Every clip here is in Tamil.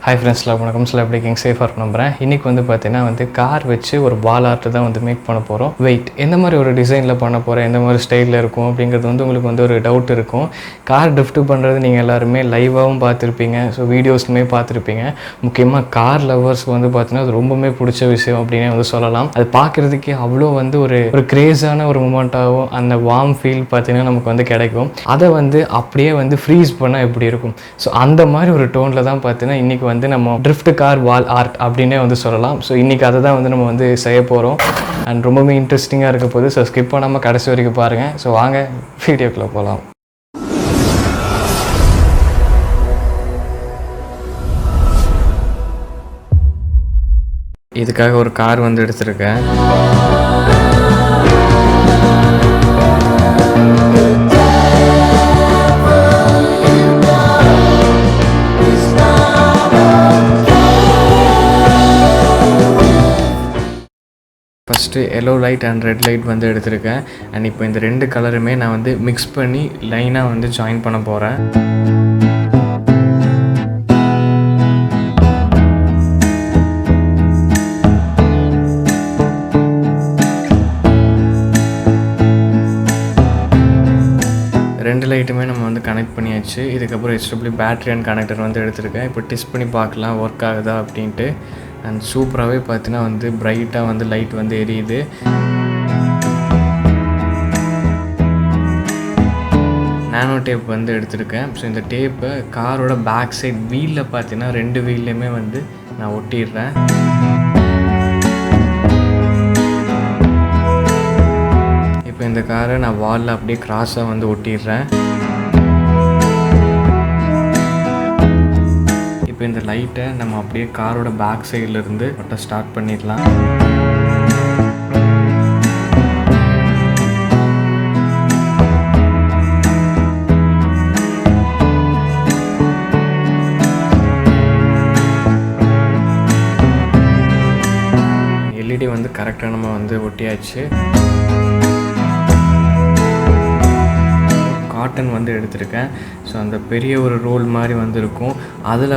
ஹாய் ஃப்ரெண்ட்ஸ்ல வணக்கம். எப்படி இருக்கீங்க? சேஃபாக இருக்கும் நம்புகிறேன். இன்றைக்கி வந்து பார்த்தீங்கன்னா கார் வச்சு ஒரு வால் ஆர்ட் தான் மேக் பண்ண போகிறோம். வெயிட் எந்த மாதிரி ஒரு டிசைனில் பண்ண போகிறேன், எந்த மாதிரி ஸ்டைலில் இருக்கும் அப்படிங்கிறது உங்களுக்கு ஒரு டவுட் இருக்கும். கார் ட்ரிஃப்ட் பண்ணுறது நீங்கள் எல்லாருமே லைவாகவும் பார்த்துருப்பீங்க, ஸோ வீடியோஸ்லுமே பார்த்துருப்பீங்க. முக்கியமாக கார் லவர்ஸ்க்கு பார்த்தீங்கன்னா அது ரொம்பவுமே பிடிச்ச விஷயம் அப்படின்னே சொல்லலாம். அது பார்க்குறதுக்கே அவ்வளோ ஒரு கிரேஸான ஒரு மூமெண்ட்டாகவும் அந்த வார்ம் ஃபீல் பார்த்தீங்கன்னா நமக்கு கிடைக்கும். அதை அப்படியே ஃப்ரீஸ் பண்ணால் எப்படி இருக்கும், ஸோ அந்த மாதிரி ஒரு டோனில் தான் பார்த்தீங்கன்னா இன்றைக்கி நம்ம ட்ரிஃப்ட் கார் வால் ஆர்ட் அப்படின்னே சொல்லலாம். ஸோ இன்றைக்கி அதை தான் நம்ம செய்ய போகிறோம். அண்ட் ரொம்பவே இன்ட்ரெஸ்டிங்காக இருக்க போகுது. ஸோ ஸ்கிப் பண்ணாமல் கடைசி வரைக்கும் பாருங்கள். ஸோ வாங்க வீடியோக்குள்ளே போகலாம். இதுக்காக ஒரு கார் எடுத்திருக்கேன். First yellow light and red light எடுத்திருக்கேன். அண்ட் இப்போ இந்த ரெண்டு கலருமே நான் மிக்ஸ் பண்ணி லைனாக ஜாயின் பண்ண போகிறேன். ரெண்டு லைட்டுமே நம்ம கனெக்ட் பண்ணியாச்சு. இதுக்கப்புறம் HW பேட்ரி அண்ட் கனெக்டர் எடுத்திருக்கேன். இப்போ டெஸ்ட் பண்ணி பார்க்கலாம் ஒர்க் ஆகுதா அப்படின்ட்டு. அண்ட் சூப்பராகவே பார்த்தீங்கன்னா பிரைட்டாக லைட் எரியுது. நானோ டேப் எடுத்திருக்கேன். ஸோ இந்த டேப்பை காரோட பேக் சைட் வீலில் பார்த்தீங்கன்னா ரெண்டு வீல்லையுமே நான் ஒட்டிடுறேன். இப்போ இந்த காரை நான் வாலில் அப்படியே கிராஸாக ஒட்டிடுறேன். இப்போ இந்த லைட்டை நம்ம அப்படியே காரோட பேக் சைட்லேருந்து மட்டும் ஸ்டார்ட் பண்ணிடலாம். எல்இடி கரெக்டாக நம்ம ஒட்டியாச்சு. காட்டன் எடுத்திருக்கேன். ஸோ அந்த பெரிய ஒரு ரோல் மாதிரி இருக்கும். அதில்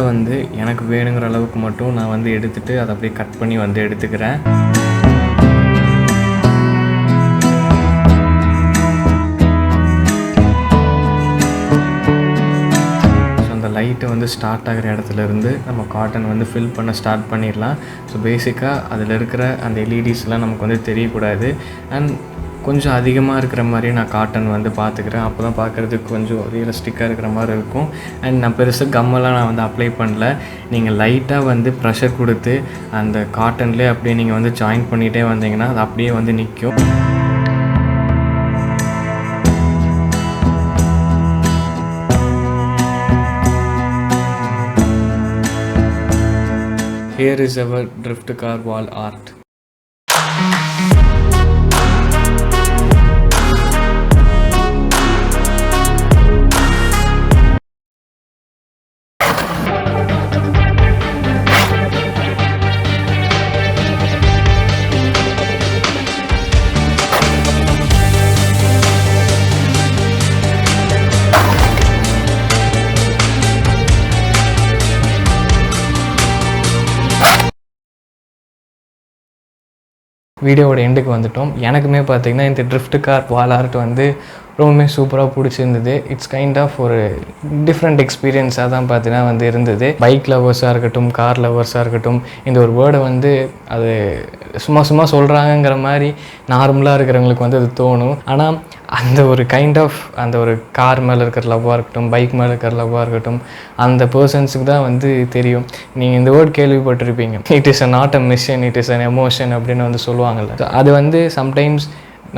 எனக்கு வேணுங்கிற அளவுக்கு மட்டும் நான் எடுத்துகிட்டு அதை அப்படியே கட் பண்ணி எடுத்துக்கிறேன். ஸோ அந்த லைட்டை ஸ்டார்ட் ஆகிற இடத்துலேருந்து நம்ம காட்டன் ஃபில் பண்ண ஸ்டார்ட் பண்ணிடலாம். ஸோ பேசிக்காக அதில் இருக்கிற அந்த எல்இடிஸ்லாம் நமக்கு தெரியக்கூடாது. அண்ட் கொஞ்சம் அதிகமாக இருக்கிற மாதிரி நான் காட்டன் பார்த்துக்கிறேன். அப்போ தான் பார்க்குறதுக்கு கொஞ்சம் ரியலிஸ்டிக்காக இருக்கிற மாதிரி இருக்கும். அண்ட் நான் பெருசாக கம்மெல்லாம் நான் அப்ளை பண்ணல. நீங்கள் லைட்டாக ப்ரெஷர் கொடுத்து அந்த காட்டன்லேயே அப்படியே நீங்கள் ஜாயின் பண்ணிகிட்டே வந்தீங்கன்னா அது அப்படியே நிற்கும். Here is our drift car wall art. வீடியோவோட எண்டுக்கு வந்துட்டோம். எனக்குமே பார்த்திங்கன்னா இந்த ட்ரிஃப்ட் கார் வால் ஆர்ட் ரொம்பவுமே சூப்பராக பிடிச்சிருந்தது. இட்ஸ் கைண்ட் ஆஃப் ஒரு டிஃப்ரெண்ட் எக்ஸ்பீரியன்ஸாக தான் பார்த்தீங்கன்னா இருந்தது. பைக் லவர்ஸாக இருக்கட்டும், கார் லவர்ஸாக இருக்கட்டும், இந்த ஒரு வேர்டை அது சும்மா சொல்கிறாங்கங்கிற மாதிரி நார்மலாக இருக்கிறவங்களுக்கு அது தோணும். ஆனால் அந்த ஒரு கைண்ட் ஆஃப் அந்த ஒரு கார் மேலே இருக்கிற லவ்வாக இருக்கட்டும், பைக் மேலே இருக்கிற லவ்வாக இருக்கட்டும், அந்த பர்சன்ஸுக்கு தான் தெரியும். நீங்கள் இந்த வேர்ட் கேள்விப்பட்டிருப்பீங்க, it is not a mission, it is an emotion அப்படின்னு சொல்லுவாங்கள்ல. அது சம்டைம்ஸ்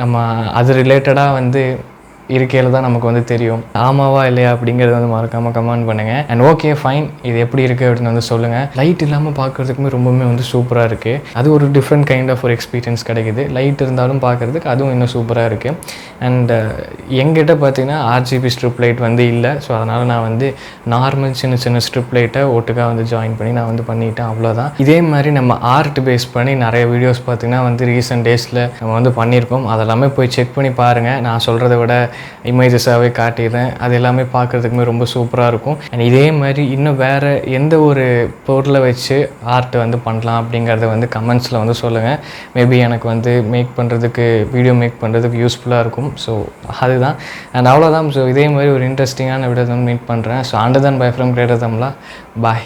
நம்ம அது ரிலேட்டடாக இருக்கையில் தான் நமக்கு தெரியும். ஆமாவா இல்லையா அப்படிங்கிறது மறக்காமல் கமெண்ட் பண்ணுங்கள். அண்ட் ஓகே ஃபைன், இது எப்படி இருக்குது அப்படின்னு சொல்லுங்கள். லைட் இல்லாமல் பார்க்குறதுக்குமே ரொம்பவுமே சூப்பராக இருக்குது. அது ஒரு டிஃப்ரெண்ட் கைண்ட் ஆஃப் ஒரு எக்ஸ்பீரியன்ஸ் கிடைக்குது. லைட் இருந்தாலும் பார்க்குறதுக்கு அதுவும் இன்னும் சூப்பராக இருக்குது. அண்ட் எங்கிட்ட பார்த்தீங்கன்னா RGB ஸ்ட்ரிப் லைட் இல்லை. ஸோ அதனால் நான் நார்மல் சின்ன ஸ்ட்ரிப் லைட்டை ஒட்டுக்காக ஜாயின் பண்ணி நான் பண்ணிட்டேன். அவ்வளோதான். இதே மாதிரி நம்ம ஆர்ட் பேஸ் பண்ணி நிறைய வீடியோஸ் பார்த்திங்கன்னா ரீசெண்ட் டேஸில் நம்ம பண்ணியிருக்கோம். அதெல்லாமே போய் செக் பண்ணி பாருங்கள். நான் சொல்கிறத விட இமேஜஸாகவே காட்டிடுறேன். அது எல்லாமே பார்க்குறதுக்குமே ரொம்ப சூப்பராக இருக்கும். அண்ட் இதே மாதிரி இன்னும் வேறு எந்த ஒரு பொருளை வச்சு ஆர்ட் வந்து பண்ணலாம் அப்படிங்கிறத வந்து கமெண்ட்ஸில் வந்து சொல்லுங்கள். மேபி எனக்கு வந்து வீடியோ மேக் பண்ணுறதுக்கு யூஸ்ஃபுல்லாக இருக்கும். ஸோ அதுதான். அண்ட் அவ்வளோதான். ஸோ இதே மாதிரி ஒரு இன்ட்ரெஸ்டிங்கான வீடியோ வந்து மீட் பண்ணுறேன். So under than by from greater Tamizha. Bye.